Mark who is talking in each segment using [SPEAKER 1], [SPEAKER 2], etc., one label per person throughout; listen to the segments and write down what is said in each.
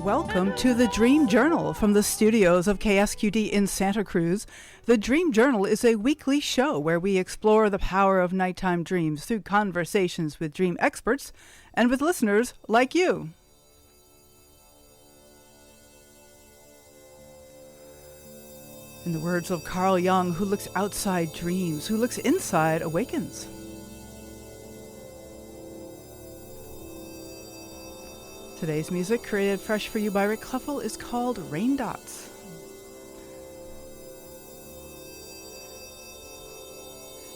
[SPEAKER 1] Welcome to the Dream Journal from the studios of KSQD in Santa Cruz. The Dream Journal is a weekly show where we explore the power of nighttime dreams through conversations with dream experts and with listeners like you. In the words of Carl Jung, who looks outside dreams, who looks inside awakens. Today's music, created fresh for you by Rick Cleffel, is called Rain Dots.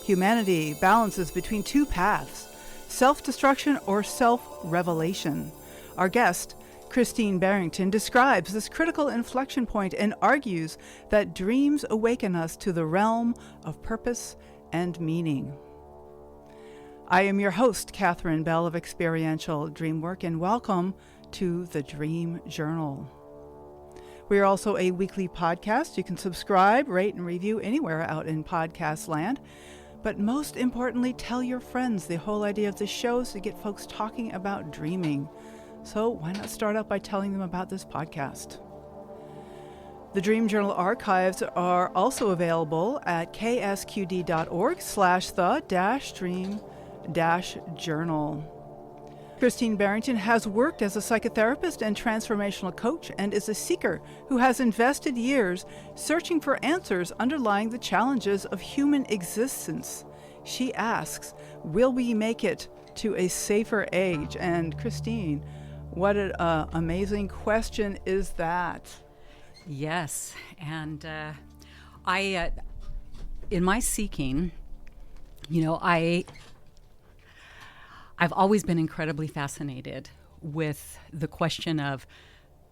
[SPEAKER 1] Humanity balances between two paths, self-destruction or self-revelation. Our guest, Christine Barrington, describes this critical inflection point and argues that dreams awaken us to the realm of purpose and meaning. I am your host, Catherine Bell of Experiential Dreamwork, and welcome to the Dream Journal. We are also a weekly podcast. You can subscribe, rate, and review anywhere out in podcast land. But most importantly, tell your friends. The whole idea of this show is to get folks talking about dreaming. So why not start out by telling them about this podcast? The Dream Journal archives are also available at ksqd.org/the-dream-journal. Christine Barrington has worked as a psychotherapist and transformational coach and is a seeker who has invested years searching for answers underlying the challenges of human existence. She asks, will we make it to a safer age? And Christine, what an amazing question is that?
[SPEAKER 2] Yes, and I, in my seeking, I've always been incredibly fascinated with the question of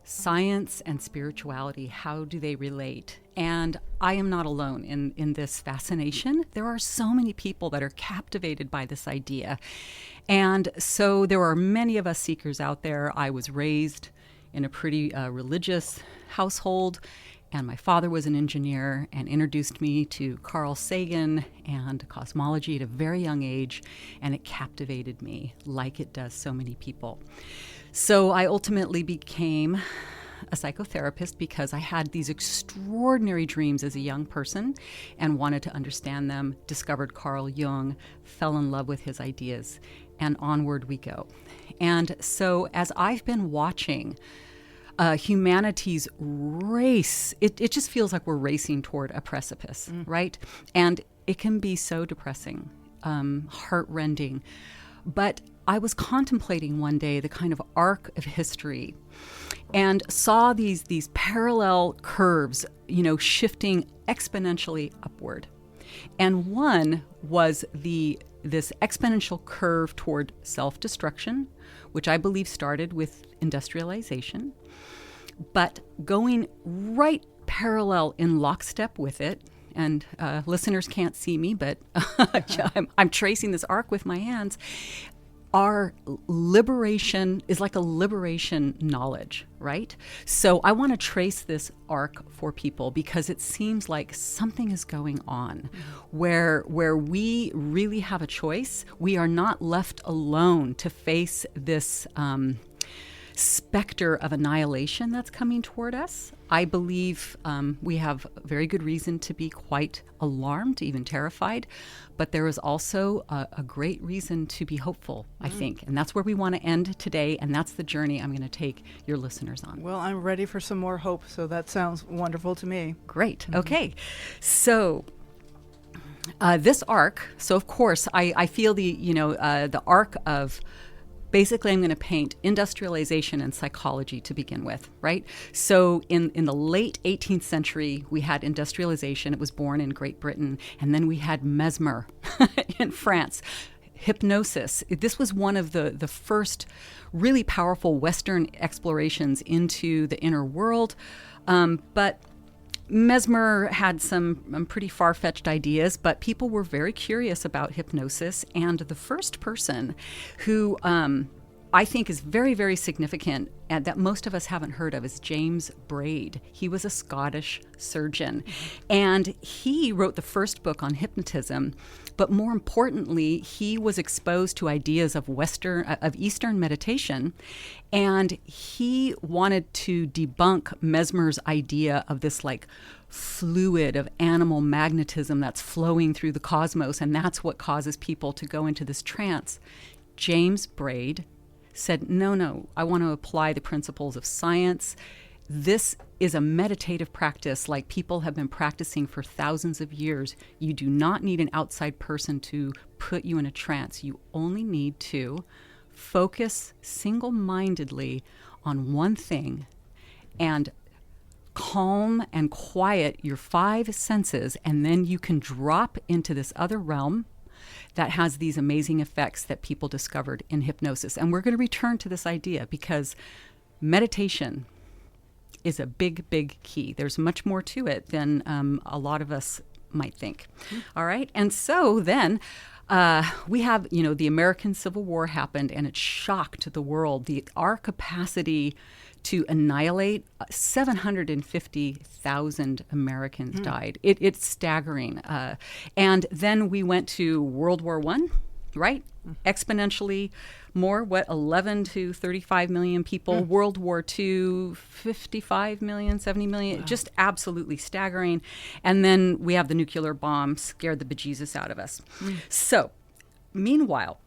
[SPEAKER 2] science and spirituality. How do they relate? And I am not alone in this fascination. There are so many people that are captivated by this idea. And so there are many of us seekers out there. I was raised in a pretty religious household, and my father was an engineer and introduced me to Carl Sagan and cosmology at a very young age, and it captivated me like it does so many people. So I ultimately became a psychotherapist because I had these extraordinary dreams as a young person and wanted to understand them, discovered Carl Jung, fell in love with his ideas, and onward we go. And so as I've been watching humanity's race, it just feels like we're racing toward a precipice, right? And it can be so depressing, heart-rending. But I was contemplating one day the kind of arc of history and saw these parallel curves, shifting exponentially upward. And one was this exponential curve toward self-destruction, which I believe started with industrialization, but going right parallel in lockstep with it. And listeners can't see me, but I'm tracing this arc with my hands. Our liberation is like a liberation knowledge, right? So I want to trace this arc for people because it seems like something is going on where we really have a choice. We are not left alone to face this specter of annihilation that's coming toward us. I believe we have very good reason to be quite alarmed, even terrified, but there is also a great reason to be hopeful, I think. And that's where we want to end today, and that's the journey I'm going to take your listeners on.
[SPEAKER 1] Well, I'm ready for some more hope, so that sounds wonderful to me.
[SPEAKER 2] Great. Okay. So this arc, so of course, I feel the arc of basically, I'm going to paint industrialization and psychology to begin with, right? So in the late 18th century, we had industrialization. It was born in Great Britain. And then we had Mesmer in France. Hypnosis. This was one of the first really powerful Western explorations into the inner world. But Mesmer had some pretty far-fetched ideas, but people were very curious about hypnosis. And the first person who I think is very, very significant and that most of us haven't heard of is James Braid. He was a Scottish surgeon, and he wrote the first book on hypnotism. But more importantly, he was exposed to ideas of Eastern meditation, and he wanted to debunk Mesmer's idea of this like fluid of animal magnetism that's flowing through the cosmos, and that's what causes people to go into this trance. James Braid said, no, I want to apply the principles of science. This is a meditative practice like people have been practicing for thousands of years. You do not need an outside person to put you in a trance. You only need to focus single-mindedly on one thing and calm and quiet your 5 senses, and then you can drop into this other realm that has these amazing effects that people discovered in hypnosis. And we're going to return to this idea because meditation is a big, big key. There's much more to it than a lot of us might think. All right. And so then we have, the American Civil War happened, and it shocked the world. Our capacity to annihilate 750,000 Americans died. It's staggering. And then we went to World War I, right? Exponentially more, 11 to 35 million people. World War II, 55 million, 70 million, wow. Just absolutely staggering. And then we have the nuclear bomb, scared the bejesus out of us. So, meanwhile,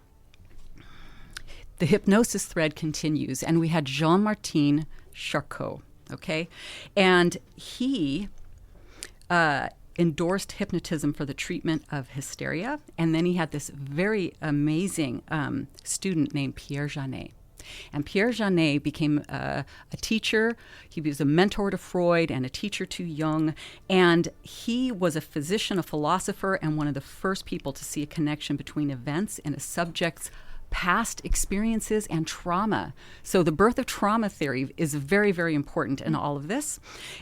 [SPEAKER 2] the hypnosis thread continues, and we had Jean-Martin Charcot, okay? And he endorsed hypnotism for the treatment of hysteria, and then he had this very amazing student named Pierre Janet. And Pierre Janet became a teacher. He was a mentor to Freud and a teacher to Jung. And he was a physician, a philosopher, and one of the first people to see a connection between events and a subject's past experiences and trauma. So the birth of trauma theory is very, very important in all of this.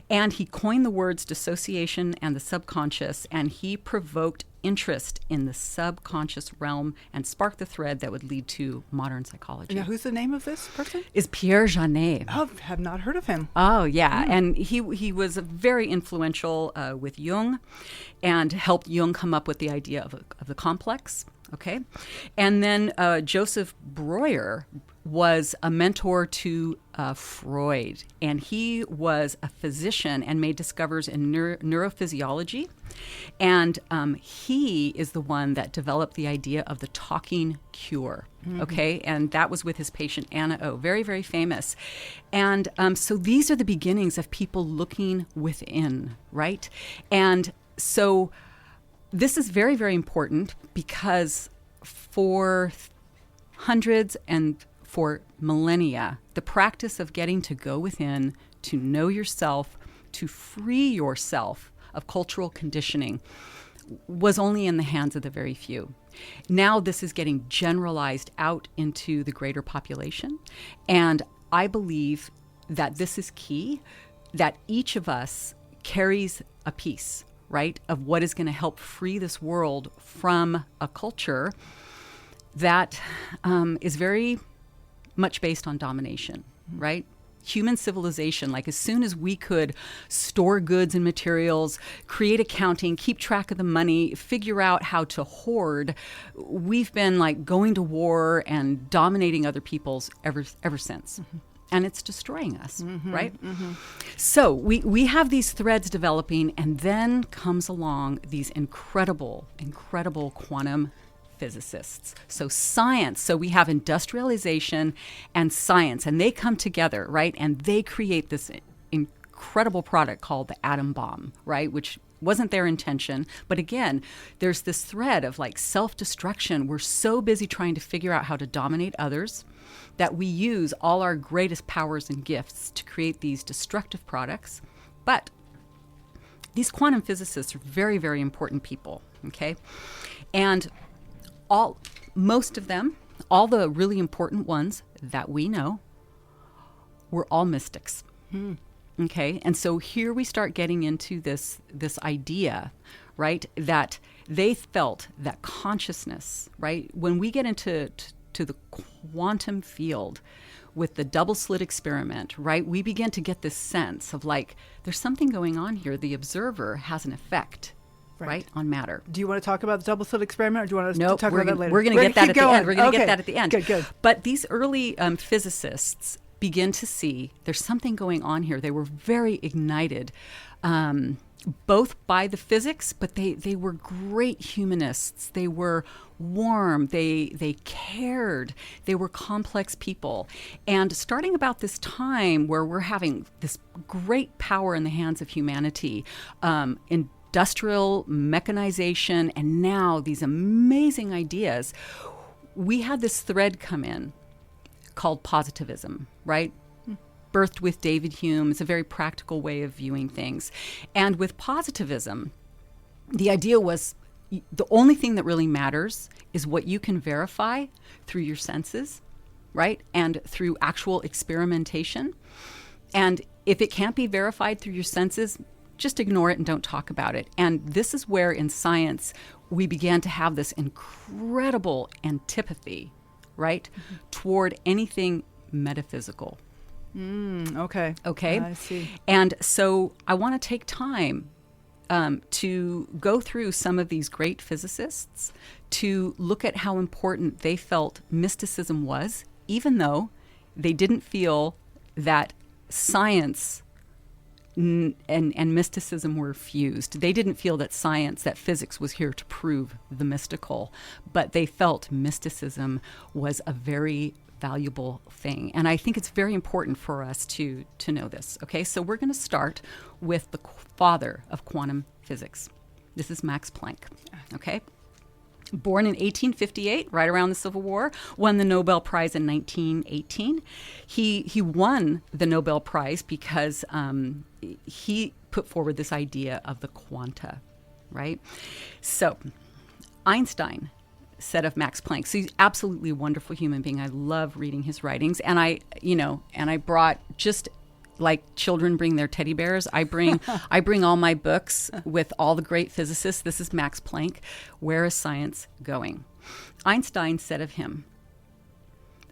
[SPEAKER 2] And he coined the words dissociation and the subconscious, and he provoked interest in the subconscious realm and sparked the thread that would lead to modern psychology.
[SPEAKER 1] Now, who's the name of this person?
[SPEAKER 2] Is Pierre Janet.
[SPEAKER 1] Oh, have not heard of him.
[SPEAKER 2] Oh, yeah. And he was very influential with Jung and helped Jung come up with the idea of the complex. Okay. And then Joseph Breuer was a mentor to Freud, and he was a physician and made discoveries in neurophysiology. And he is the one that developed the idea of the talking cure. Okay. And that was with his patient Anna O. Very, very famous. And so these are the beginnings of people looking within, right? And so this is very, very important because for hundreds and for millennia, the practice of getting to go within, to know yourself, to free yourself of cultural conditioning was only in the hands of the very few. Now this is getting generalized out into the greater population. And I believe that this is key, that each of us carries a piece, right, of what is going to help free this world from a culture that is very much based on domination, right? Human civilization, like as soon as we could store goods and materials, create accounting, keep track of the money, figure out how to hoard, we've been like going to war and dominating other people's ever since. And it's destroying us, right? So we have these threads developing, and then comes along these incredible quantum physicists. So science, so we have industrialization and science, and they come together, right? And they create this incredible product called the atom bomb, right? Which wasn't their intention. But again, there's this thread of like self-destruction. We're so busy trying to figure out how to dominate others that we use all our greatest powers and gifts to create these destructive products. But these quantum physicists are very, very important people, okay? And most of them, all the really important ones that we know, were all mystics. Okay, and so here we start getting into this idea, right, that they felt that consciousness, right, when we get into to the quantum field with the double slit experiment, right, we begin to get this sense of like, there's something going on here. The observer has an effect, right, on matter.
[SPEAKER 1] Do you want to talk about the double slit experiment, or do you want us to talk about that later?
[SPEAKER 2] We're going to get that at the end. We're going to get that at the end.
[SPEAKER 1] Good.
[SPEAKER 2] But these early physicists begin to see there's something going on here. They were very ignited, both by the physics, but they were great humanists. They were warm. They cared. They were complex people. And starting about this time where we're having this great power in the hands of humanity, industrial mechanization, and now these amazing ideas, we had this thread come in called positivism, right? Birthed with David Hume. It's a very practical way of viewing things. And with positivism, the idea was the only thing that really matters is what you can verify through your senses, right? And through actual experimentation. And if it can't be verified through your senses, just ignore it and don't talk about it. And this is where in science we began to have this incredible antipathy, right, toward anything metaphysical.
[SPEAKER 1] Okay.
[SPEAKER 2] I
[SPEAKER 1] see.
[SPEAKER 2] And so I want to take time to go through some of these great physicists to look at how important they felt mysticism was, even though they didn't feel that science and mysticism were fused. They didn't feel that science, that physics was here to prove the mystical, but they felt mysticism was a very valuable thing. And I think it's very important for us to know this. Okay, so we're going to start with the father of quantum physics. This is Max Planck. Okay. Born in 1858, right around the Civil War, won the Nobel Prize in 1918. He won the Nobel Prize because he put forward this idea of the quanta, right? So Einstein said of Max Planck, so he's absolutely a wonderful human being. I love reading his writings, and I brought, just like children bring their teddy bears, I bring all my books with all the great physicists. This is Max Planck. Where is science going? Einstein said of him,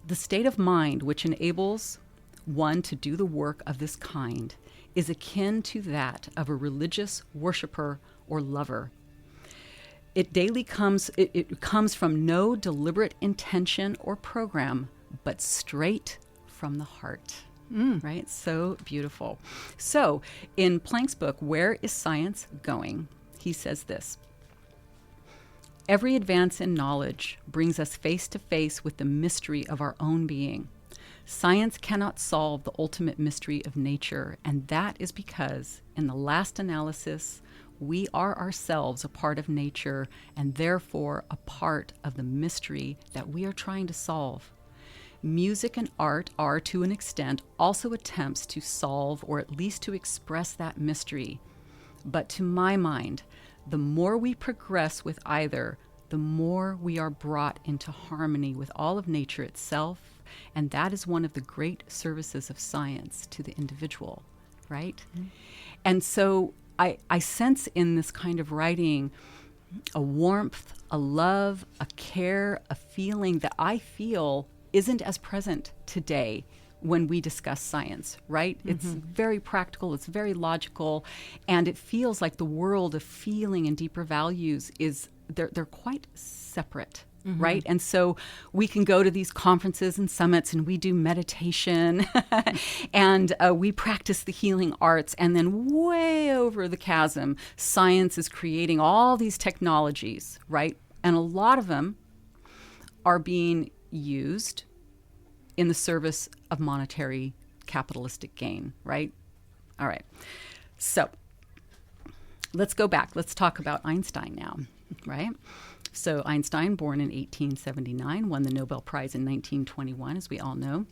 [SPEAKER 2] the state of mind which enables one to do the work of this kind is akin to that of a religious worshiper or lover. It comes from no deliberate intention or program, but straight from the heart. Right? So beautiful. So in Planck's book, Where is Science Going? He says this: every advance in knowledge brings us face to face with the mystery of our own being. Science cannot solve the ultimate mystery of nature, and that is because, in the last analysis, we are ourselves a part of nature and therefore a part of the mystery that we are trying to solve. Music and art are, to an extent, also attempts to solve or at least to express that mystery. But to my mind, the more we progress with either, the more we are brought into harmony with all of nature itself, and that is one of the great services of science to the individual, right? And so I sense in this kind of writing a warmth, a love, a care, a feeling that I feel isn't as present today when we discuss science, right? It's very practical, it's very logical, and it feels like the world of feeling and deeper values they're quite separate. Right? And so we can go to these conferences and summits and we do meditation and we practice the healing arts, and then way over the chasm, science is creating all these technologies, right? And a lot of them are being used in the service of monetary capitalistic gain, right? All right. So let's go back. Let's talk about Einstein now, right? So Einstein, born in 1879, won the Nobel Prize in 1921, as we all know.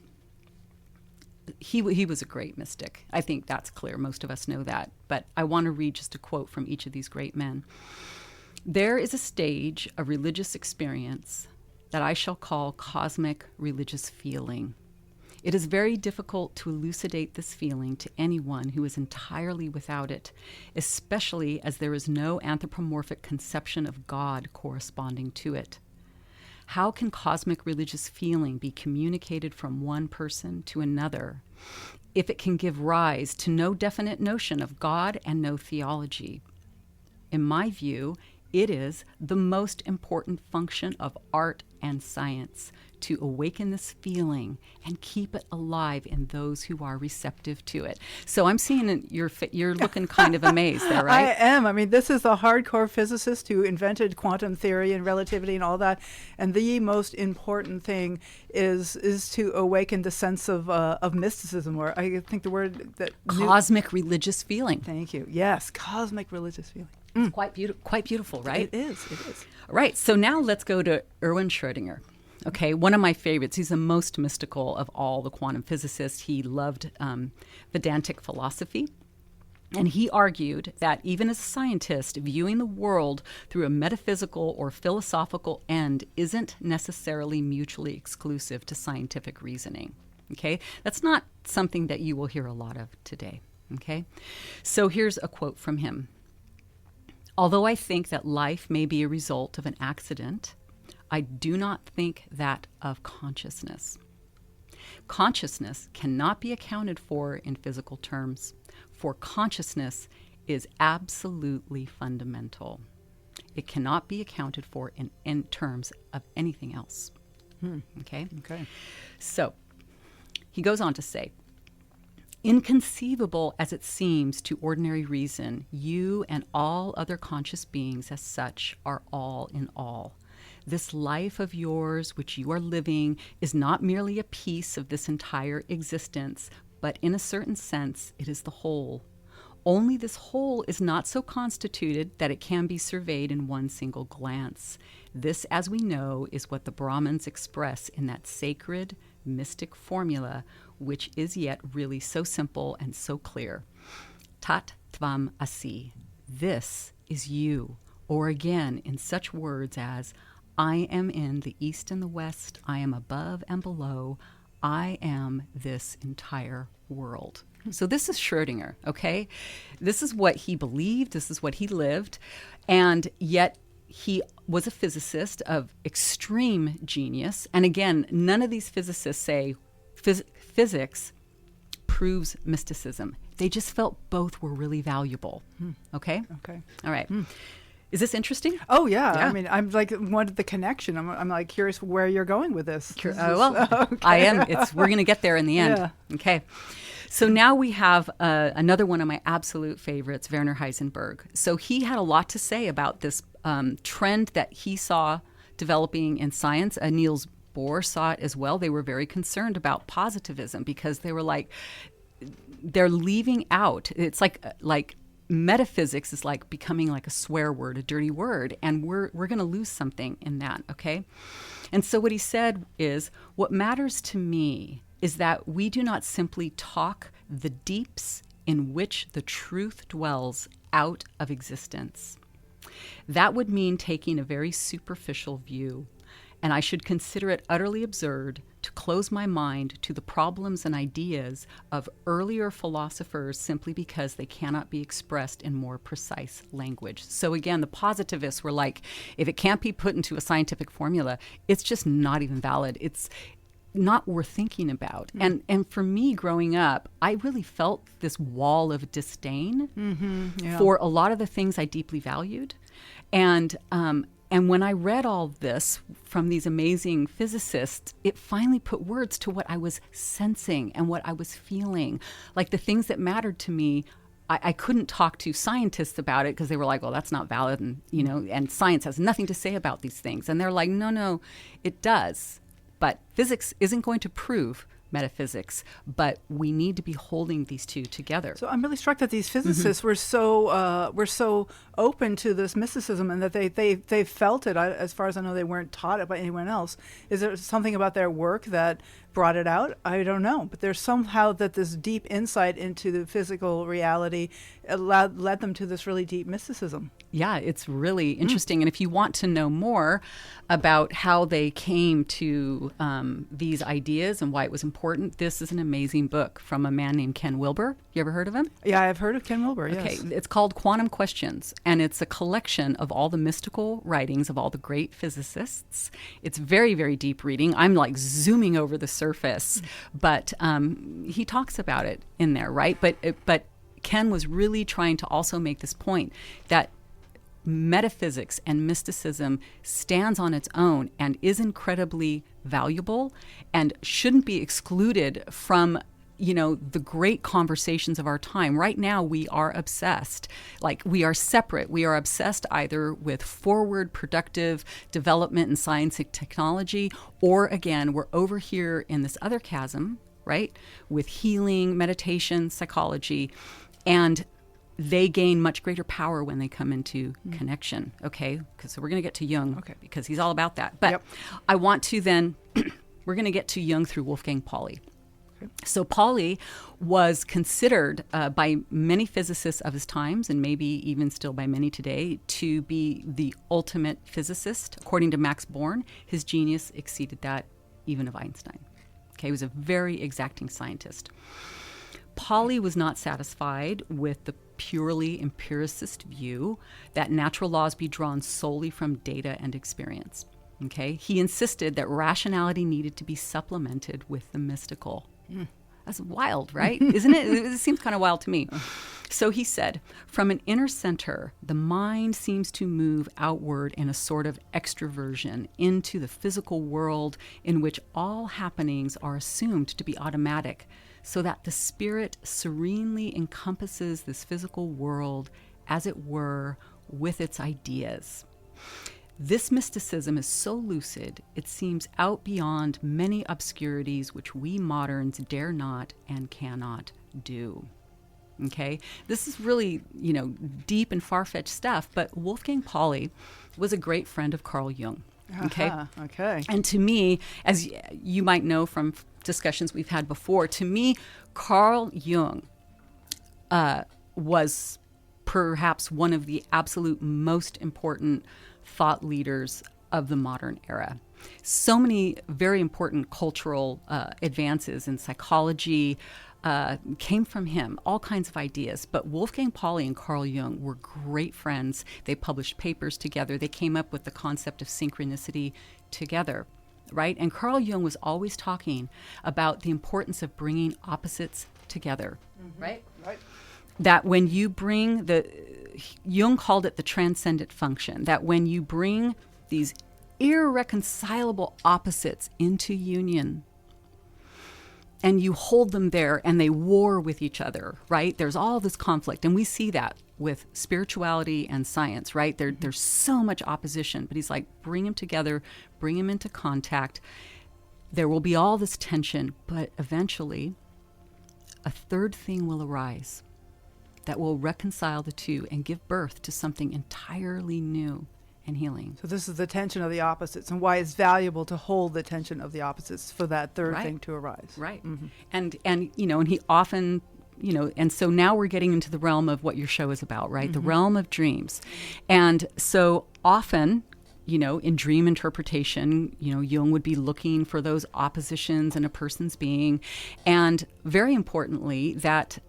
[SPEAKER 2] He was a great mystic. I think that's clear. Most of us know that. But I want to read just a quote from each of these great men. There is a stage of religious experience that I shall call cosmic religious feeling. It is very difficult to elucidate this feeling to anyone who is entirely without it, especially as there is no anthropomorphic conception of God corresponding to it. How can cosmic religious feeling be communicated from one person to another if it can give rise to no definite notion of God and no theology? In my view, it is the most important function of art and science to awaken this feeling and keep it alive in those who are receptive to it. So I'm seeing you're looking kind of amazed there, right?
[SPEAKER 1] I am. I mean, this is a hardcore physicist who invented quantum theory and relativity and all that. And the most important thing is to awaken the sense of mysticism, or I think the word that
[SPEAKER 2] cosmic religious feeling.
[SPEAKER 1] Thank you. Yes, cosmic religious feeling.
[SPEAKER 2] It's quite beautiful, right?
[SPEAKER 1] It is.
[SPEAKER 2] Right. So now let's go to Erwin Schrödinger. Okay, one of my favorites. He's the most mystical of all the quantum physicists. He loved Vedantic philosophy. And he argued that even as a scientist, viewing the world through a metaphysical or philosophical end isn't necessarily mutually exclusive to scientific reasoning. Okay, that's not something that you will hear a lot of today. Okay, so here's a quote from him. Although I think that life may be a result of an accident, I do not think that of consciousness. Consciousness cannot be accounted for in physical terms, for consciousness is absolutely fundamental. It cannot be accounted for in terms of anything else. Okay? So he goes on to say, inconceivable as it seems to ordinary reason, you and all other conscious beings as such are all in all. This life of yours, which you are living, is not merely a piece of this entire existence, but in a certain sense, it is the whole. Only this whole is not so constituted that it can be surveyed in one single glance. This, as we know, is what the Brahmins express in that sacred, mystic formula, which is yet really so simple and so clear. Tat tvam asi. This is you. Or again, in such words as, I am in the east and the west, I am above and below, I am this entire world. So this is Schrödinger, okay? This is what he believed, this is what he lived, and yet he was a physicist of extreme genius. And again, none of these physicists say physics proves mysticism. They just felt both were really valuable, okay?
[SPEAKER 1] Okay.
[SPEAKER 2] All right. Is this interesting?
[SPEAKER 1] Oh, yeah. I mean, I'm like, wanted the connection. I'm like curious where you're going with this.
[SPEAKER 2] Okay. I am. We're going to get there in the end. Yeah. Okay. So now we have another one of my absolute favorites, Werner Heisenberg. So he had a lot to say about this trend that he saw developing in science. Niels Bohr saw it as well. They were very concerned about positivism because they were like, they're leaving out. It's like metaphysics is like becoming like a swear word, a dirty word, and we're going to lose something in that, okay? And so what he said is, what matters to me is that we do not simply talk the deeps in which the truth dwells out of existence. That would mean taking a very superficial view, and I should consider it utterly absurd to close my mind to the problems and ideas of earlier philosophers simply because they cannot be expressed in more precise language. So again, the positivists were like, if it can't be put into a scientific formula, it's just not even valid. It's not worth thinking about. And for me growing up, I really felt this wall of disdain for a lot of the things I deeply valued. And when I read all this from these amazing physicists, it finally put words to what I was sensing and what I was feeling. Like the things that mattered to me, I couldn't talk to scientists about it because they were like, well, that's not valid. And, and science has nothing to say about these things. And they're like, no, it does. But physics isn't going to prove metaphysics, but we need to be holding these two together.
[SPEAKER 1] So I'm really struck that these physicists were so open to this mysticism, and that they felt it. As far as I know, they weren't taught it by anyone else. Is there something about their work that brought it out? I don't know. But there's somehow that this deep insight into the physical reality led them to this really deep mysticism.
[SPEAKER 2] Yeah, it's really interesting. And if you want to know more about how they came to these ideas and why it was important, this is an amazing book from a man named Ken Wilbur. You ever heard of him?
[SPEAKER 1] Yeah, I've heard of Ken Wilbur, yes.
[SPEAKER 2] Okay, it's called Quantum Questions, and it's a collection of all the mystical writings of all the great physicists. It's very, very deep reading. I'm like zooming over the surface, but he talks about it in there, right? But Ken was really trying to also make this point that metaphysics and mysticism stands on its own and is incredibly valuable and shouldn't be excluded from the great conversations of our time. Right now, we are obsessed. Like, we are separate. We are obsessed either with forward productive development in science and technology, or again, we're over here in this other chasm, right, with healing, meditation, psychology, and they gain much greater power when they come into connection, okay? So we're going to get to Jung, because he's all about that. But I want to then, we're going to get to Jung through Wolfgang Pauli. So Pauli was considered by many physicists of his times, and maybe even still by many today, to be the ultimate physicist. According to Max Born, his genius exceeded that even of Einstein. Okay, he was a very exacting scientist. Pauli was not satisfied with the purely empiricist view that natural laws be drawn solely from data and experience. Okay, he insisted that rationality needed to be supplemented with the mystical. That's wild, right? Isn't it? It seems kind of wild to me. So he said, from an inner center, the mind seems to move outward in a sort of extroversion into the physical world in which all happenings are assumed to be automatic, so that the spirit serenely encompasses this physical world, as it were, with its ideas. This mysticism is so lucid, it seems out beyond many obscurities which we moderns dare not and cannot do. Okay? This is really, deep and far-fetched stuff, but Wolfgang Pauli was a great friend of Carl Jung. Okay?
[SPEAKER 1] Okay.
[SPEAKER 2] And to me, as you might know from discussions we've had before, to me, Carl Jung was perhaps one of the absolute most important thought leaders of the modern era. So many very important cultural advances in psychology came from him, all kinds of ideas. But Wolfgang Pauli and Carl Jung were great friends. They published papers together. They came up with the concept of synchronicity together, right? And Carl Jung was always talking about the importance of bringing opposites together, right?
[SPEAKER 1] Right.
[SPEAKER 2] That when you bring Jung called it the transcendent function, that when you bring these irreconcilable opposites into union and you hold them there and they war with each other, right? There's all this conflict, and we see that with spirituality and science, right? There's so much opposition, but he's like, bring them together, bring them into contact. There will be all this tension, but eventually a third thing will arise that will reconcile the two and give birth to something entirely new and healing.
[SPEAKER 1] So this is the tension of the opposites, and why it's valuable to hold the tension of the opposites for that third thing to arise.
[SPEAKER 2] Right. And and he often, and so now we're getting into the realm of what your show is about, right? The realm of dreams. And so often, in dream interpretation, Jung would be looking for those oppositions in a person's being. And very importantly, that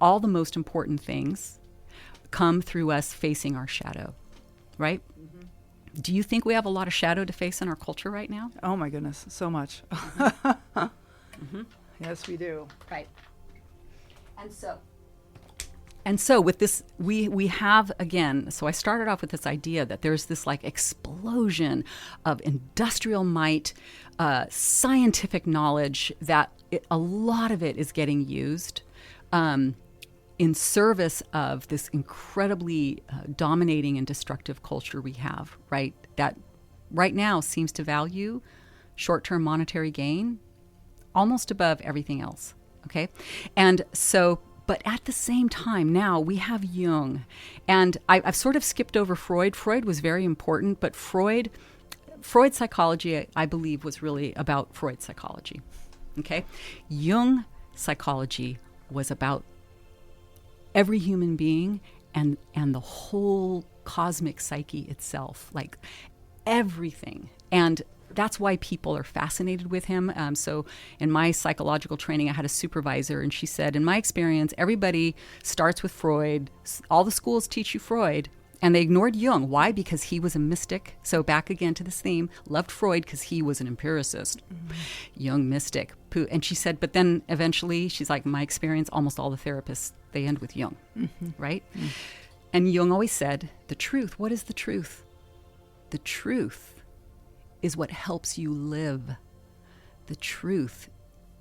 [SPEAKER 2] all the most important things come through us facing our shadow, right? Do you think we have a lot of shadow to face in our culture right now?
[SPEAKER 1] Oh my goodness, so much. Yes, we do.
[SPEAKER 2] Right. And so with this, we have, again, so I started off with this idea that there's this like explosion of industrial might, scientific knowledge, that a lot of it is getting used in service of this incredibly dominating and destructive culture we have, right? That right now seems to value short-term monetary gain almost above everything else, okay? And so, but at the same time, now we have Jung. And I've sort of skipped over Freud. Freud was very important, but Freud's psychology, I believe, was really about Freud's psychology. Okay? Jung psychology was about every human being and the whole cosmic psyche itself, like everything. And that's why people are fascinated with him. So in my psychological training, I had a supervisor, and she said, in my experience, everybody starts with Freud. All the schools teach you Freud, and they ignored Jung. Why? Because he was a mystic. So back again to this theme, loved Freud because he was an empiricist. Jung, mystic. And she said, but then eventually, she's like, my experience, almost all the therapists, they end with Jung, right? And Jung always said, the truth, what is the truth? The truth is what helps you live. The truth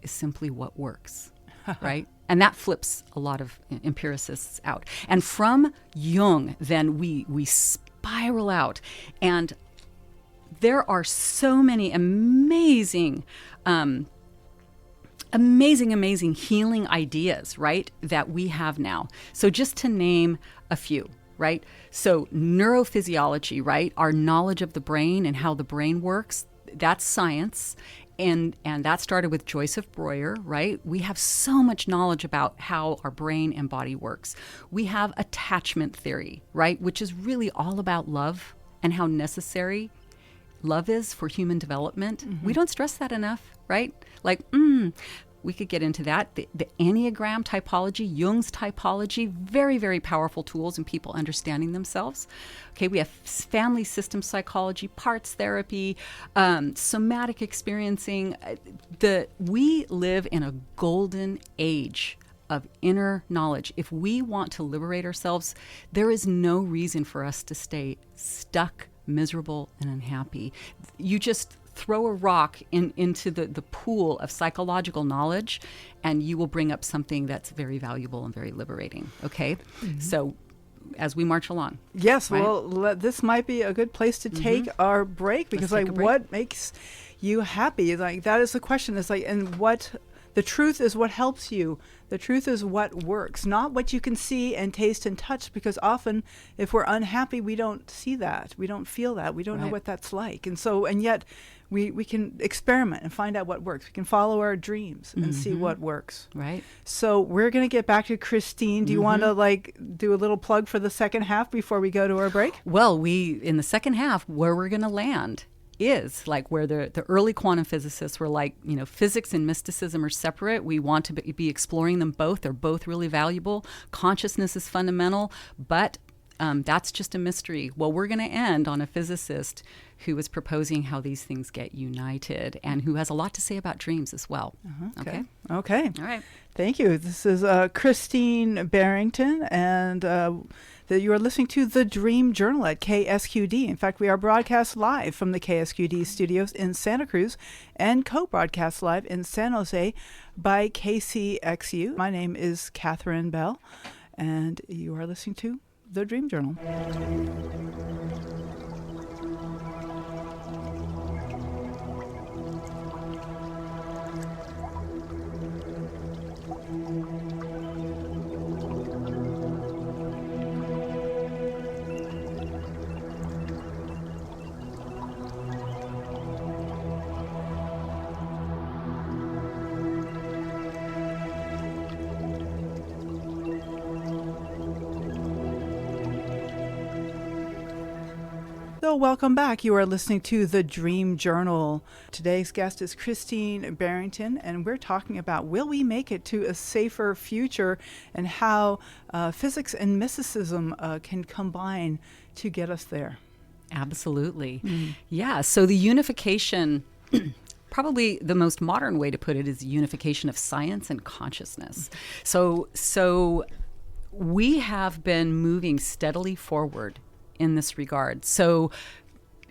[SPEAKER 2] is simply what works, right? And that flips a lot of empiricists out. And from Jung, then we spiral out. And there are so many amazing healing ideas, right, that we have now. So just to name a few, right? So neurophysiology, right? Our knowledge of the brain and how the brain works, that's science. And that started with Joseph Breuer, right? We have so much knowledge about how our brain and body works. We have attachment theory, right? Which is really all about love and how necessary love is for human development. We don't stress that enough, right? Like, we could get into that. The Enneagram typology, Jung's typology, very, very powerful tools in people understanding themselves. Okay, we have family system psychology, parts therapy, somatic experiencing. We live in a golden age of inner knowledge. If we want to liberate ourselves, there is no reason for us to stay stuck, miserable, and unhappy. You just throw a rock into the pool of psychological knowledge, and you will bring up something that's very valuable and very liberating. Okay? So as we march along.
[SPEAKER 1] Yes,
[SPEAKER 2] right?
[SPEAKER 1] Well, this might be a good place to take our break, because like, what makes you happy? Like, that is the question. It's like, and what the truth is what helps you. The truth is what works, not what you can see and taste and touch, because often if we're unhappy, we don't see that. We don't feel that. We don't know what that's like. And so, and yet we can experiment and find out what works. We can follow our dreams and see what works.
[SPEAKER 2] Right.
[SPEAKER 1] So we're going to get back to Christine. Do you want to like do a little plug for the second half before we go to our break?
[SPEAKER 2] Well, in the second half, where we're going to land is like where the early quantum physicists were like, physics and mysticism are separate. We want to be exploring them both. They're both really valuable. Consciousness is fundamental, but that's just a mystery. Well, we're going to end on a physicist who is proposing how these things get united and who has a lot to say about dreams as well. Okay.
[SPEAKER 1] All
[SPEAKER 2] right.
[SPEAKER 1] Thank you. This is Christine Barrington, and you are listening to The Dream Journal at KSQD. In fact, we are broadcast live from the KSQD studios in Santa Cruz and co-broadcast live in San Jose by KCXU. My name is Catherine Bell, and you are listening to The Dream Journal. So welcome back. You are listening to The Dream Journal. Today's guest is Christine Barrington, and we're talking about will we make it to a safer future and how physics and mysticism can combine to get us there. Absolutely.
[SPEAKER 2] Yeah, so the unification, probably the most modern way to put it is the unification of science and consciousness. So we have been moving steadily forward in this regard. So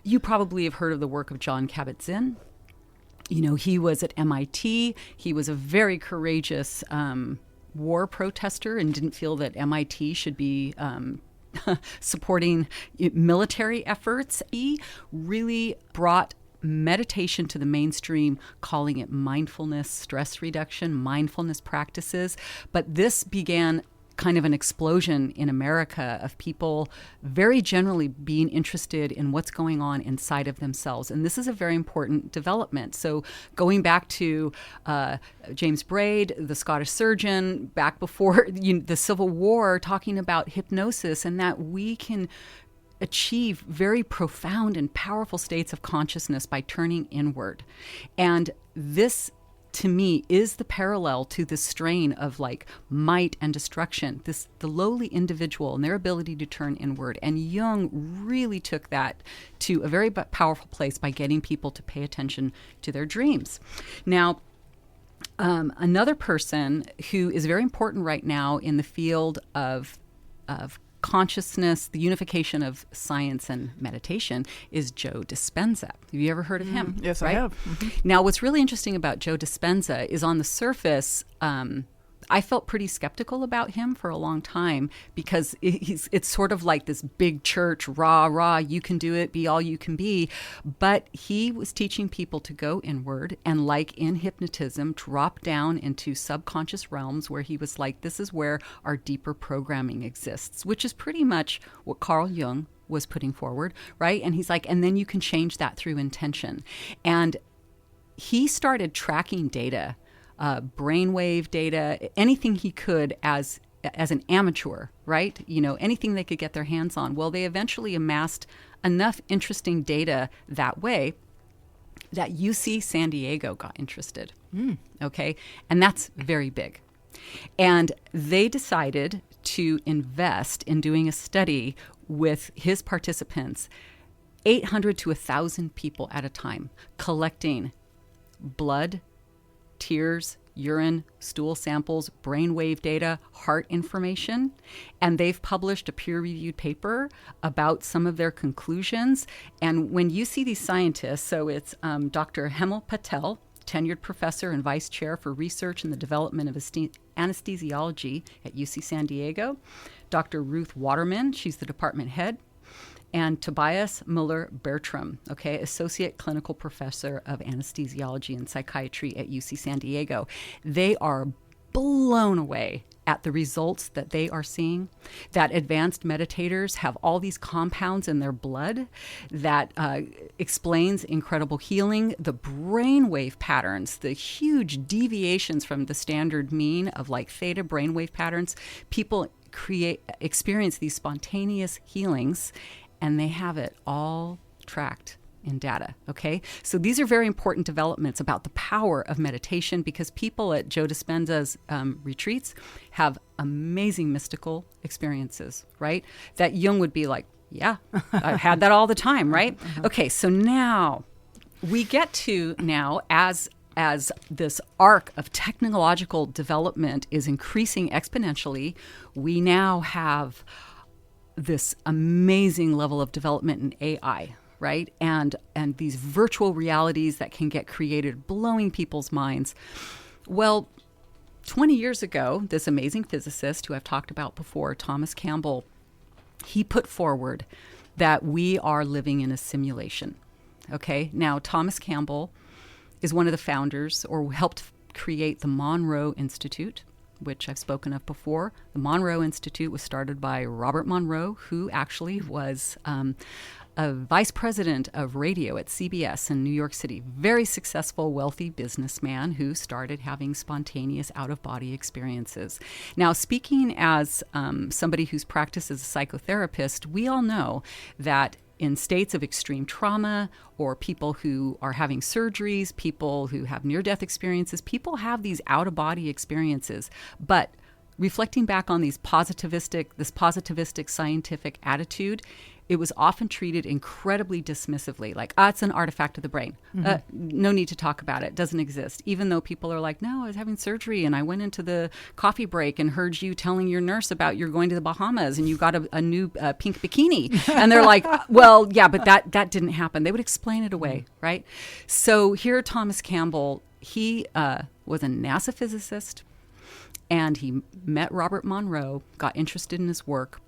[SPEAKER 2] you probably have heard of the work of Jon Kabat-Zinn. He was at MIT. He was a very courageous war protester and didn't feel that MIT should be supporting military efforts. He really brought meditation to the mainstream, calling it mindfulness, stress reduction, mindfulness practices. But this began kind of an explosion in America of people very generally being interested in what's going on inside of themselves. And this is a very important development. So going back to James Braid, the Scottish surgeon, back before the Civil War, talking about hypnosis and that we can achieve very profound and powerful states of consciousness by turning inward. And this, to me, is the parallel to the strain of like might and destruction, the lowly individual and their ability to turn inward. And Jung really took that to a very powerful place by getting people to pay attention to their dreams. Now, another person who is very important right now in the field of consciousness, the unification of science and meditation, is Joe Dispenza. Have you ever heard of him?
[SPEAKER 1] Yes,
[SPEAKER 2] right?
[SPEAKER 1] I have. Mm-hmm.
[SPEAKER 2] Now, what's really interesting about Joe Dispenza is on the surface, I felt pretty skeptical about him for a long time because it's sort of like this big church, rah, rah, you can do it, be all you can be. But he was teaching people to go inward and, like in hypnotism, drop down into subconscious realms where he was like, this is where our deeper programming exists, which is pretty much what Carl Jung was putting forward, right? And he's like, and then you can change that through intention. And he started tracking data, brainwave data, anything he could as an amateur, right? Anything they could get their hands on. Well, they eventually amassed enough interesting data that way that UC San Diego got interested. Okay? And that's very big. And they decided to invest in doing a study with his participants, 800 to 1,000 people at a time, collecting blood, tears, urine, stool samples, brainwave data, heart information. And they've published a peer-reviewed paper about some of their conclusions. And when you see these scientists, so it's Dr. Hemal Patel, tenured professor and vice chair for research and the development of anesthesiology at UC San Diego, Dr. Ruth Waterman, she's the department head, and Tobias Muller-Bertram, associate clinical professor of anesthesiology and psychiatry at UC San Diego. They are blown away at the results that they are seeing, that advanced meditators have all these compounds in their blood that explains incredible healing, the brainwave patterns, the huge deviations from the standard mean of like theta brainwave patterns. People experience these spontaneous healings, and they have it all tracked in data, okay? So these are very important developments about the power of meditation, because people at Joe Dispenza's retreats have amazing mystical experiences, right? That Jung would be like, yeah, I've had that all the time, right? Okay, so now we get to as this arc of technological development is increasing exponentially, we now have this amazing level of development in AI, right? And these virtual realities that can get created, blowing people's minds. Well, 20 years ago, this amazing physicist who I've talked about before, Thomas Campbell, he put forward that we are living in a simulation, okay? Now, Thomas Campbell is one of the founders, or helped create the Monroe Institute, which I've spoken of before. The Monroe Institute was started by Robert Monroe, who actually was a vice president of radio at CBS in New York City. Very successful, wealthy businessman who started having spontaneous out-of-body experiences. Now, speaking as somebody who's practiced as a psychotherapist, we all know that in states of extreme trauma, or people who are having surgeries, people who have near-death experiences, people have these out-of-body experiences. But reflecting back on this positivistic scientific attitude, it was often treated incredibly dismissively, like, it's an artifact of the brain. No need to talk about it. Doesn't exist. Even though people are like, no, I was having surgery and I went into the coffee break and heard you telling your nurse about you're going to the Bahamas and you got a new pink bikini. And they're like, well, yeah, but that didn't happen. They would explain it away, right? So here, Thomas Campbell, he was a NASA physicist, and he met Robert Monroe, got interested in his work,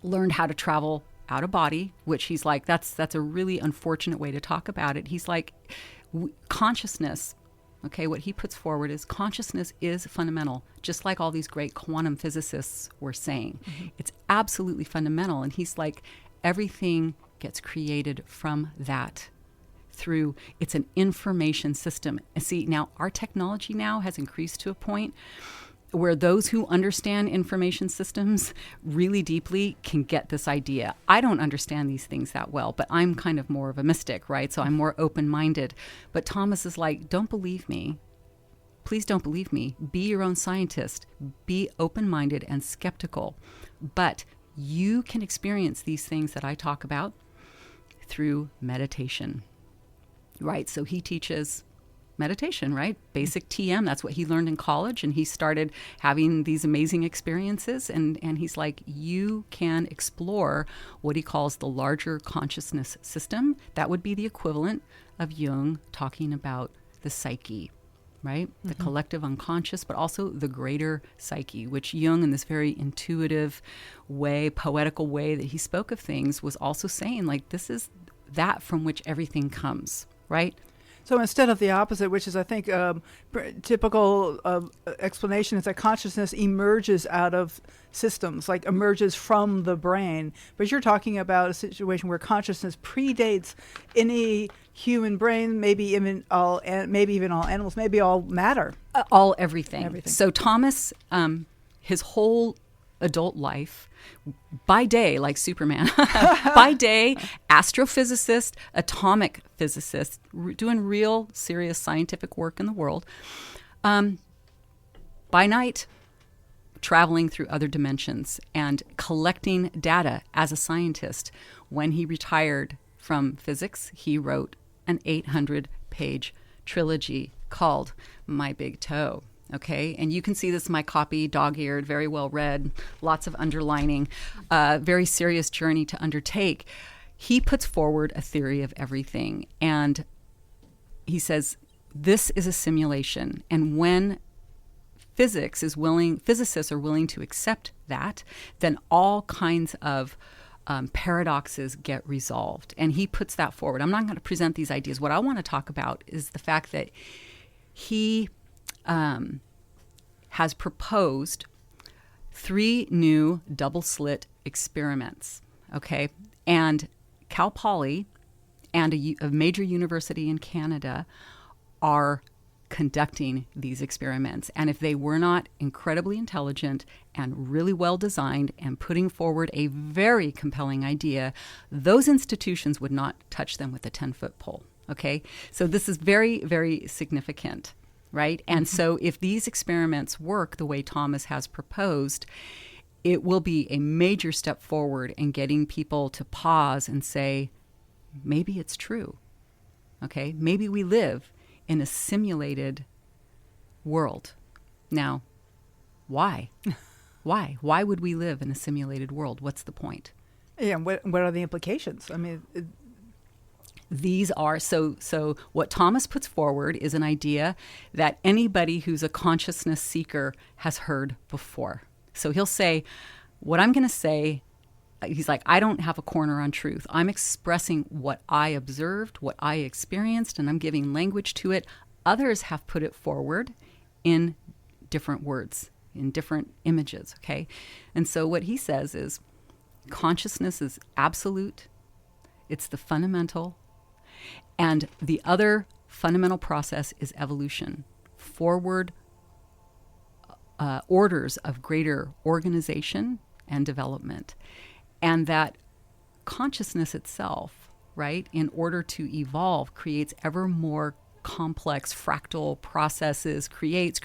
[SPEAKER 2] learned how to travel out of body, which he's like, that's a really unfortunate way to talk about it. He's like, consciousness Okay, what he puts forward is consciousness is fundamental, just like all these great quantum physicists were saying. It's absolutely fundamental. And he's like, everything gets created from that through, it's an information system. And see, now our technology now has increased to a point where those who understand information systems really deeply can get this idea. I don't understand these things that well, but I'm kind of more of a mystic, right? So I'm more open-minded. But Thomas is like, don't believe me. Please don't believe me. Be your own scientist. Be open-minded and skeptical. But you can experience these things that I talk about through meditation, right? So he teaches meditation, right? Basic TM. That's what he learned in college. And he started having these amazing experiences. And he's like, you can explore what he calls the larger consciousness system. That would be the equivalent of Jung talking about the psyche, right? The collective unconscious, but also the greater psyche, which Jung, in this very intuitive way, poetical way that he spoke of things, was also saying, like, this is that from which everything comes, right?
[SPEAKER 1] So instead of the opposite, which is, I think, typical explanation, is that consciousness emerges out of systems, like emerges from the brain. But you're talking about a situation where consciousness predates any human brain, maybe even all animals, maybe all matter.
[SPEAKER 2] Everything. So Thomas, his whole adult life, by day, like Superman, by day, astrophysicist, atomic physicist, doing real serious scientific work in the world. By night, traveling through other dimensions and collecting data as a scientist. When he retired from physics, he wrote an 800-page trilogy called My Big Toe. Okay, and you can see this in my copy, dog-eared, very well read, lots of underlining, very serious journey to undertake. He puts forward a theory of everything, and he says this is a simulation, and when physicists are willing to accept that, then all kinds of paradoxes get resolved, and he puts that forward. I'm not going to present these ideas. What I want to talk about is the fact that he has proposed 3 new double-slit experiments, okay? And Cal Poly and a major university in Canada are conducting these experiments. And if they were not incredibly intelligent and really well designed and putting forward a very compelling idea, those institutions would not touch them with a 10-foot pole, okay? So this is very, very significant. Right? And so if these experiments work the way Thomas has proposed, it will be a major step forward in getting people to pause and say, maybe it's true. Okay? Maybe we live in a simulated world. Now, why? Why? Why would we live in a simulated world? What's the point?
[SPEAKER 1] Yeah, what are the implications? I mean,
[SPEAKER 2] these are, so what Thomas puts forward is an idea that anybody who's a consciousness seeker has heard before. So he'll say, what I'm going to say, he's like, I don't have a corner on truth. I'm expressing what I observed, what I experienced, and I'm giving language to it. Others have put it forward in different words, in different images, okay? And so what he says is consciousness is absolute. It's the fundamental. And the other fundamental process is evolution, forward orders of greater organization and development. And that consciousness itself, right, in order to evolve, creates ever more complex fractal processes, creates.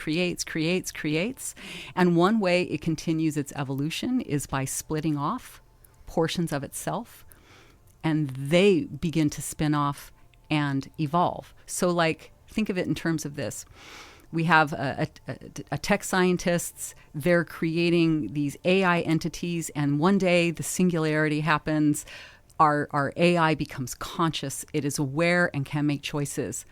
[SPEAKER 2] And one way it continues its evolution is by splitting off portions of itself, and they begin to spin off and evolve. So, like, think of it in terms of this. We have a tech scientists, they're creating these AI entities, and one day the singularity happens. Our AI becomes conscious. It is aware and can make choices.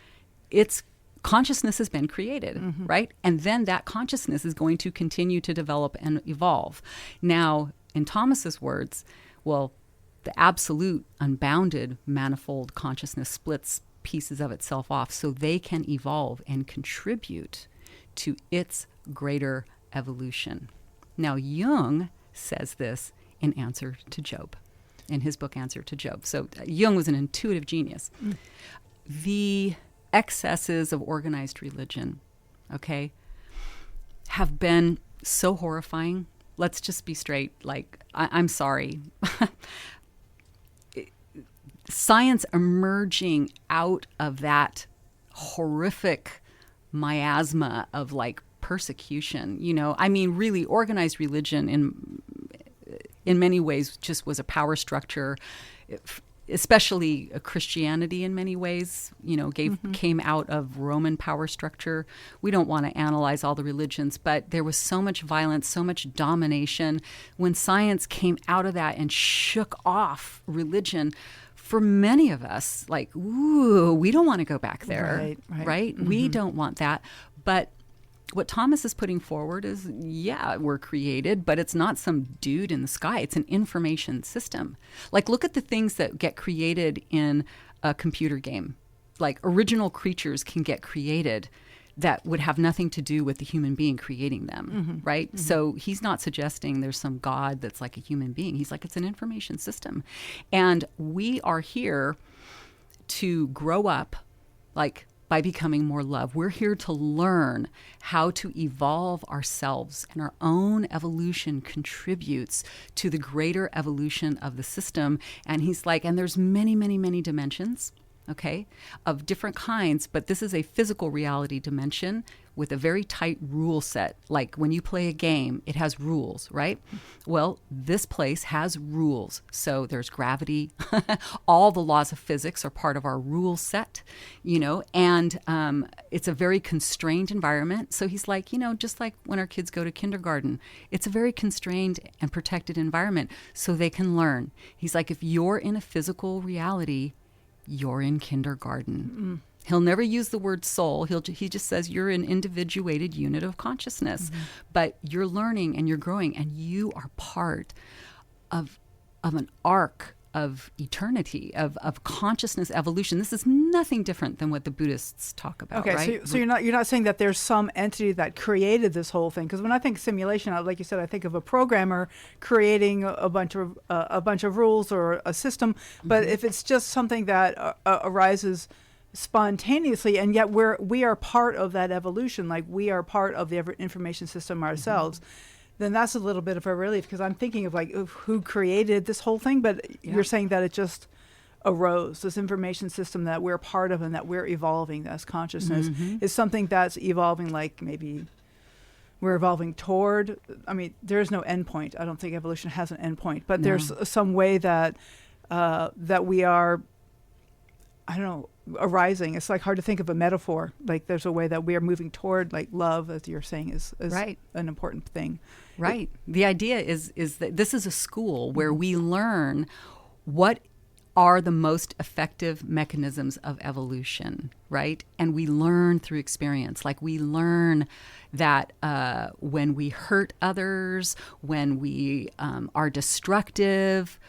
[SPEAKER 2] Its consciousness has been created, right? And then that consciousness is going to continue to develop and evolve. Now, in Thomas's words, well, the absolute, unbounded, manifold consciousness splits pieces of itself off so they can evolve and contribute to its greater evolution. Now, Jung says this in Answer to Job, in his book Answer to Job. So Jung was an intuitive genius. The excesses of organized religion, okay, have been so horrifying. Let's just be straight. Like, I'm sorry. Science emerging out of that horrific miasma of like persecution, I mean, really organized religion in many ways just was a power structure, especially Christianity in many ways, came out of Roman power structure. We don't want to analyze all the religions, but there was so much violence, so much domination. When science came out of that and shook off religion, for many of us, like, ooh, we don't want to go back there, right? Mm-hmm. We don't want that. But what Thomas is putting forward is, yeah, we're created, but it's not some dude in the sky. It's an information system. Like, look at the things that get created in a computer game. Like, original creatures can get created that would have nothing to do with the human being creating them, right? Mm-hmm. So he's not suggesting there's some God that's like a human being. He's like, it's an information system. And we are here to grow up, like, by becoming more love. We're here to learn how to evolve ourselves, and our own evolution contributes to the greater evolution of the system. And he's like, and there's many, many, many dimensions, okay, of different kinds, but this is a physical reality dimension with a very tight rule set. Like when you play a game, it has rules, right? Well, this place has rules. So there's gravity. All the laws of physics are part of our rule set, and it's a very constrained environment. So he's like, just like when our kids go to kindergarten, it's a very constrained and protected environment so they can learn. He's like, if you're in a physical reality, you're in kindergarten. He'll never use the word soul. He just says you're an individuated unit of consciousness. But you're learning and you're growing, and you are part of an arc of eternity, of consciousness evolution. This is nothing different than what the Buddhists talk about,
[SPEAKER 1] okay,
[SPEAKER 2] right?
[SPEAKER 1] So you're not saying that there's some entity that created this whole thing, because when I think simulation, like you said, I think of a programmer creating a bunch of rules or a system. But if it's just something that arises spontaneously, and yet we are part of that evolution, like we are part of the information system ourselves. Then that's a little bit of a relief, because I'm thinking of like who created this whole thing, but you're saying that it just arose. This information system that we're part of and that we're evolving as consciousness is something that's evolving, like maybe we're evolving toward, I mean, there is no end point. I don't think evolution has an end point, but there's some way that that we are, I don't know, arising. It's like hard to think of a metaphor. Like there's a way that we are moving toward, like love, as you're saying, is
[SPEAKER 2] right.
[SPEAKER 1] An important thing.
[SPEAKER 2] Right. The idea is that this is a school where we learn what are the most effective mechanisms of evolution, right? And we learn through experience. Like we learn that when we hurt others, when we are destructive,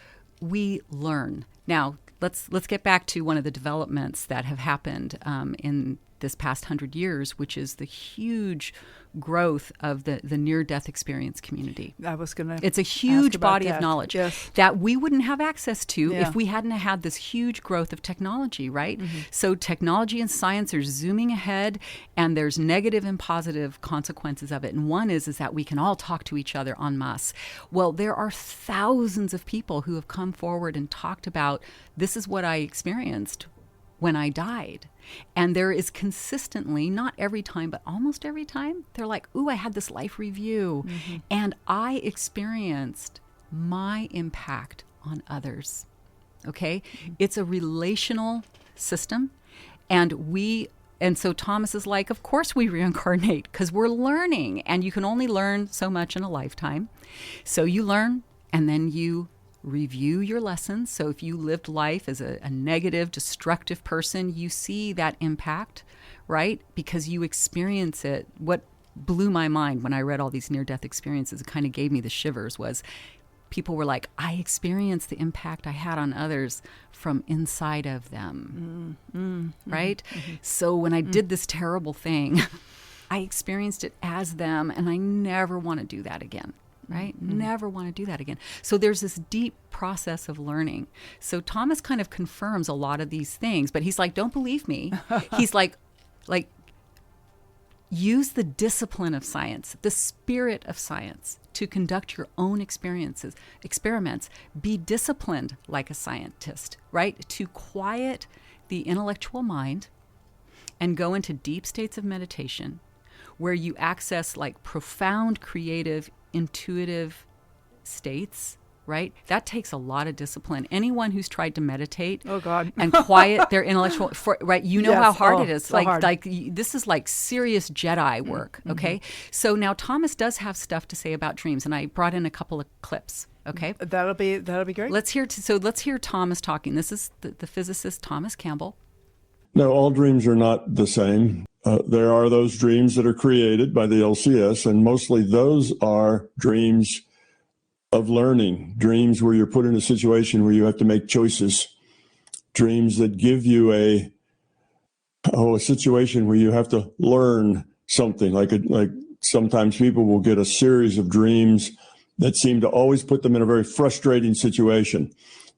[SPEAKER 2] we learn. Now, let's get back to one of the developments that have happened in this past 100 years, which is the huge growth of the near-death experience community. It's a huge body of knowledge that we wouldn't have access to if we hadn't had this huge growth of technology, right? So technology and science are zooming ahead, and there's negative and positive consequences of it. And one is that we can all talk to each other en masse. Well, there are thousands of people who have come forward and talked about, this is what I experienced when I died. And there is consistently, not every time, but almost every time, they're like, ooh, I had this life review and I experienced my impact on others. Okay? It's a relational system. And so Thomas is like, of course we reincarnate because we're learning, and you can only learn so much in a lifetime. So you learn, and then you review your lessons. So if you lived life as a negative, destructive person, you see that impact, right? Because you experience it. What blew my mind when I read all these near-death experiences, it kind of gave me the shivers, was people were like, I experienced the impact I had on others from inside of them, right? So when I did this terrible thing, I experienced it as them, and I never want to do that again. Right? Never want to do that again. So there's this deep process of learning. So Thomas kind of confirms a lot of these things, but he's like, don't believe me. He's like, use the discipline of science, the spirit of science to conduct your own experiments. Be disciplined like a scientist, right? To quiet the intellectual mind and go into deep states of meditation where you access like profound, creative, intuitive states, right? That takes a lot of discipline. Anyone who's tried to meditate and quiet their intellectual, right? You know how hard it is.
[SPEAKER 1] So hard.
[SPEAKER 2] This is like serious Jedi work, okay? So now Thomas does have stuff to say about dreams, and I brought in a couple of clips, okay?
[SPEAKER 1] That'll be great.
[SPEAKER 2] Let's hear Thomas talking. This is the physicist Thomas Campbell.
[SPEAKER 3] No, all dreams are not the same. There are those dreams that are created by the LCS, and mostly those are dreams of learning, dreams where you're put in a situation where you have to make choices, dreams that give you a situation where you have to learn something. Like sometimes people will get a series of dreams that seem to always put them in a very frustrating situation.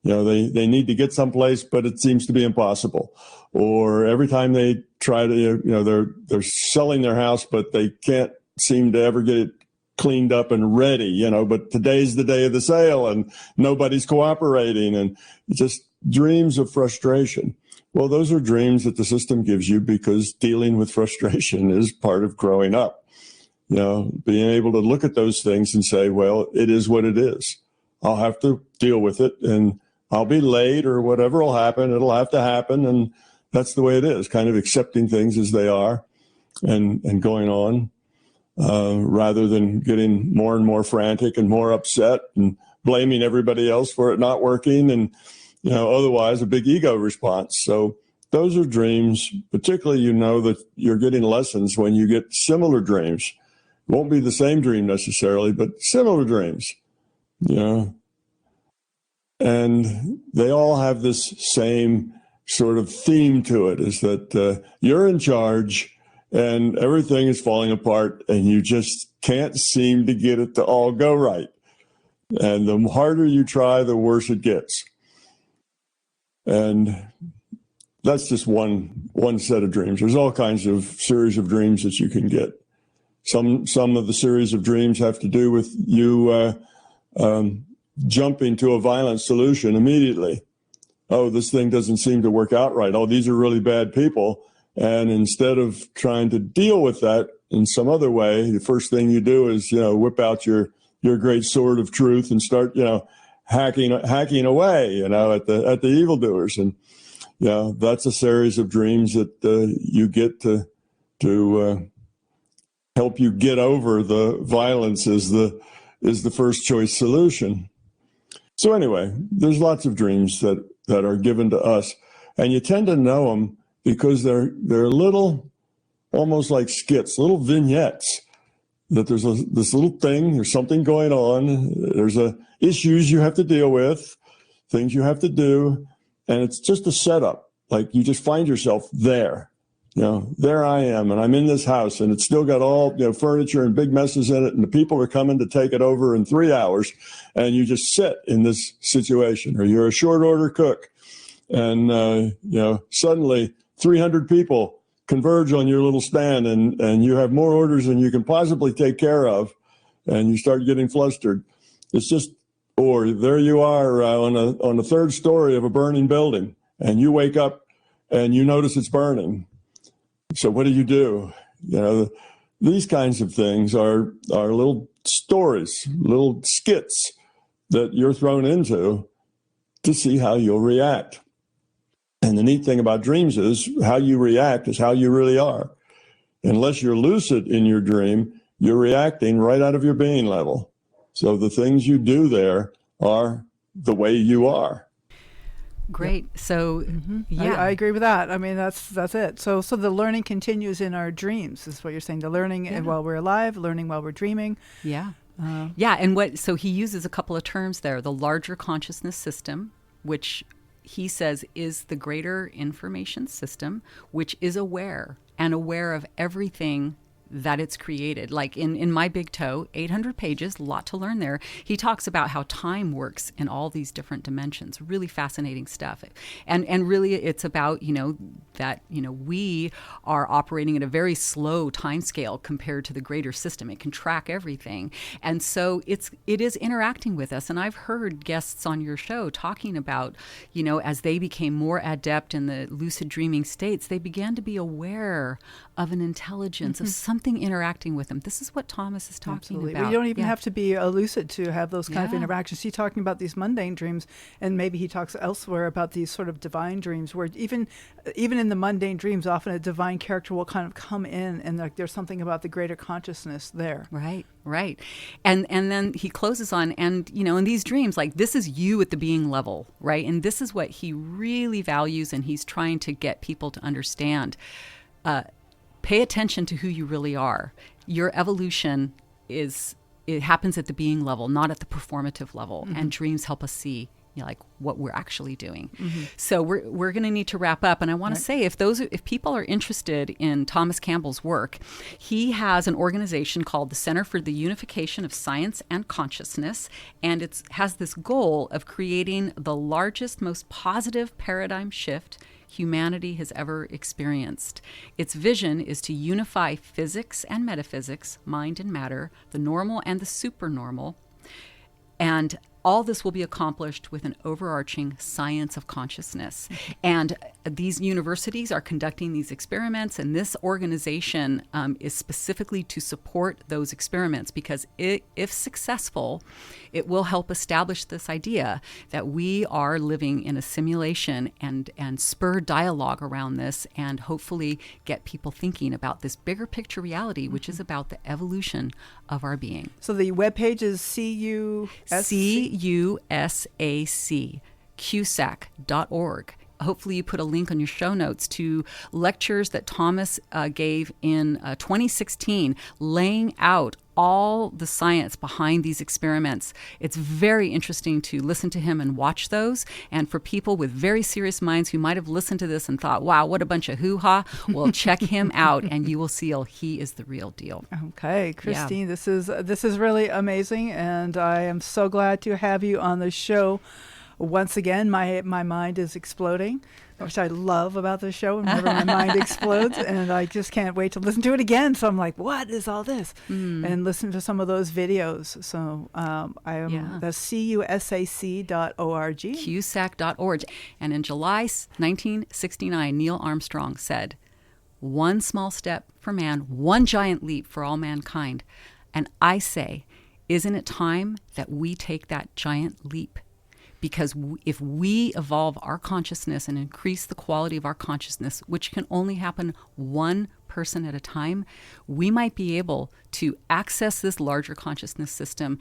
[SPEAKER 3] You know, they need to get someplace, but it seems to be impossible. Or every time they try to, they're selling their house, but they can't seem to ever get it cleaned up and ready, but today's the day of the sale and nobody's cooperating, and just dreams of frustration. Well, those are dreams that the system gives you because dealing with frustration is part of growing up. Being able to look at those things and say, well, it is what it is. I'll have to deal with it, and I'll be late or whatever will happen. It'll have to happen. And that's the way it is, kind of accepting things as they are and going on, rather than getting more and more frantic and more upset and blaming everybody else for it not working. And, otherwise a big ego response. So those are dreams, particularly, that you're getting lessons when you get similar dreams. It won't be the same dream necessarily, but similar dreams, and they all have this same sort of theme to it, is that you're in charge and everything is falling apart and you just can't seem to get it to all go right. And the harder you try, the worse it gets. And that's just one set of dreams. There's all kinds of series of dreams that you can get. Some of the series of dreams have to do with you jumping to a violent solution immediately. Oh, this thing doesn't seem to work out right. Oh, these are really bad people. And instead of trying to deal with that in some other way, the first thing you do is, whip out your great sword of truth and start, hacking away, at the evildoers. And, that's a series of dreams that you get to help you get over the violence is the first choice solution. So anyway, there's lots of dreams that are given to us, and you tend to know them because they're little, almost like skits, little vignettes, that there's this little thing, there's something going on, there's issues you have to deal with, things you have to do, and it's just a setup. Like you just find yourself there. There I am, and I'm in this house, and it's still got all, furniture and big messes in it, and the people are coming to take it over in 3 hours, and you just sit in this situation. Or you're a short order cook, and, suddenly 300 people converge on your little stand, and you have more orders than you can possibly take care of, and you start getting flustered. It's just, or there you are on the third story of a burning building, and you wake up and you notice it's burning. So what do? These kinds of things are little stories, little skits that you're thrown into to see how you'll react. And the neat thing about dreams is how you react is how you really are. Unless you're lucid in your dream, you're reacting right out of your being level. So the things you do there are the way you are.
[SPEAKER 2] Great.
[SPEAKER 1] Yep.
[SPEAKER 2] So, yeah.
[SPEAKER 1] I agree with that. I mean, that's it. So the learning continues in our dreams, is what you're saying. The learning while we're alive, learning while we're dreaming.
[SPEAKER 2] Yeah. Yeah, and so he uses a couple of terms there. The larger consciousness system, which he says is the greater information system, which is aware of everything that it's created. Like in My Big Toe, 800 pages, a lot to learn there. He talks about how time works in all these different dimensions. Really fascinating stuff. And really it's about, that, we are operating at a very slow time scale compared to the greater system. It can track everything. And so it is interacting with us. And I've heard guests on your show talking about, as they became more adept in the lucid dreaming states, they began to be aware of an intelligence, of something interacting with them. This is what Thomas is talking about.
[SPEAKER 1] Well, you don't even have to be lucid to have those kind of interactions. He's talking about these mundane dreams, and maybe he talks elsewhere about these sort of divine dreams, where even in the mundane dreams, often a divine character will kind of come in, and there's something about the greater consciousness there.
[SPEAKER 2] Right. And then he closes on, and in these dreams, like, this is you at the being level, right? And this is what he really values, and he's trying to get people to understand. Pay attention to who you really are. Your evolution it happens at the being level, not at the performative level. And dreams help us see, like, what we're actually doing. So we're going to need to wrap up. And I want to say, if people are interested in Thomas Campbell's work, he has an organization called the Center for the Unification of Science and Consciousness, and it has this goal of creating the largest, most positive paradigm shift humanity has ever experienced. Its vision is to unify physics and metaphysics, mind and matter, the normal and the supernormal, and all this will be accomplished with an overarching science of consciousness. And these universities are conducting these experiments, and this organization is specifically to support those experiments, because if successful, it will help establish this idea that we are living in a simulation, and spur dialogue around this, and hopefully get people thinking about this bigger picture reality, which is about the evolution of our being.
[SPEAKER 1] So the webpage is CUSAC.org. Hopefully you put a link on your show notes to lectures that Thomas gave in 2016, laying out all the science behind these experiments. It's very interesting to listen to him and watch those. And for people with very serious minds who might have listened to this and thought, wow, what a bunch of hoo-ha, well, check him out and you will see he is the real deal. Okay, Christine, this is really amazing, and I am so glad to have you on the show. Once again, my mind is exploding, which I love about the show. Whenever my mind explodes, and I just can't wait to listen to it again. So I'm like, what is all this? And listen to some of those videos. So that's CUSAC.org.
[SPEAKER 2] CUSAC.org. And in July 1969, Neil Armstrong said, "One small step for man, one giant leap for all mankind." And I say, isn't it time that we take that giant leap? Because if we evolve our consciousness and increase the quality of our consciousness, which can only happen one person at a time, we might be able to access this larger consciousness system,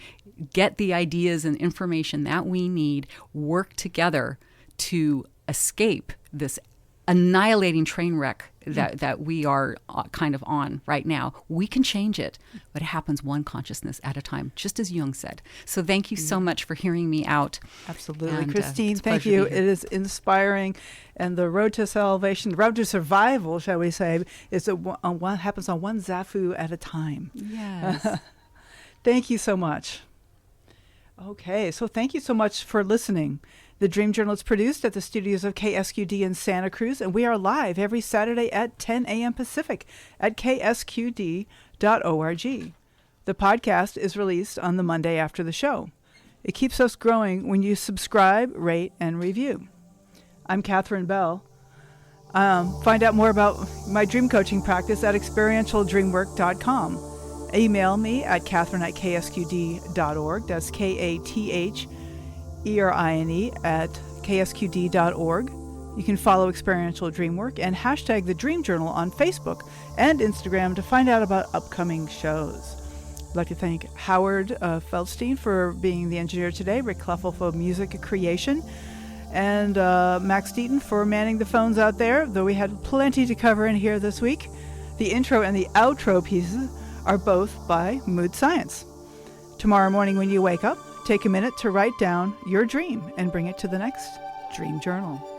[SPEAKER 2] get the ideas and information that we need, work together to escape this annihilating train wreck that we are kind of on right now. We can change it, but it happens one consciousness at a time, just as Jung said. So thank you so much for hearing me out.
[SPEAKER 1] Absolutely. And, Christine, thank you. It is inspiring. And the road to salvation, the road to survival, shall we say, is what happens on one Zafu at a time.
[SPEAKER 2] Yes.
[SPEAKER 1] Thank you so much. Okay, so thank you so much for listening. The Dream Journal is produced at the studios of KSQD in Santa Cruz, and we are live every Saturday at 10 a.m. Pacific at ksqd.org. The podcast is released on the Monday after the show. It keeps us growing when you subscribe, rate, and review. I'm Catherine Bell. Find out more about my dream coaching practice at experientialdreamwork.com. Email me at catherine@ksqd.org. That's KATHERINE@ksqd.org. You can follow Experiential Dreamwork and hashtag the Dream Journal on Facebook and Instagram to find out about upcoming shows. I'd like to thank Howard Feldstein for being the engineer today, Rick Kleffel for music creation, and Max Deaton for manning the phones out there, though we had plenty to cover in here this week. The intro and the outro pieces are both by Mood Science. Tomorrow morning when you wake up, take a minute to write down your dream and bring it to the next Dream Journal.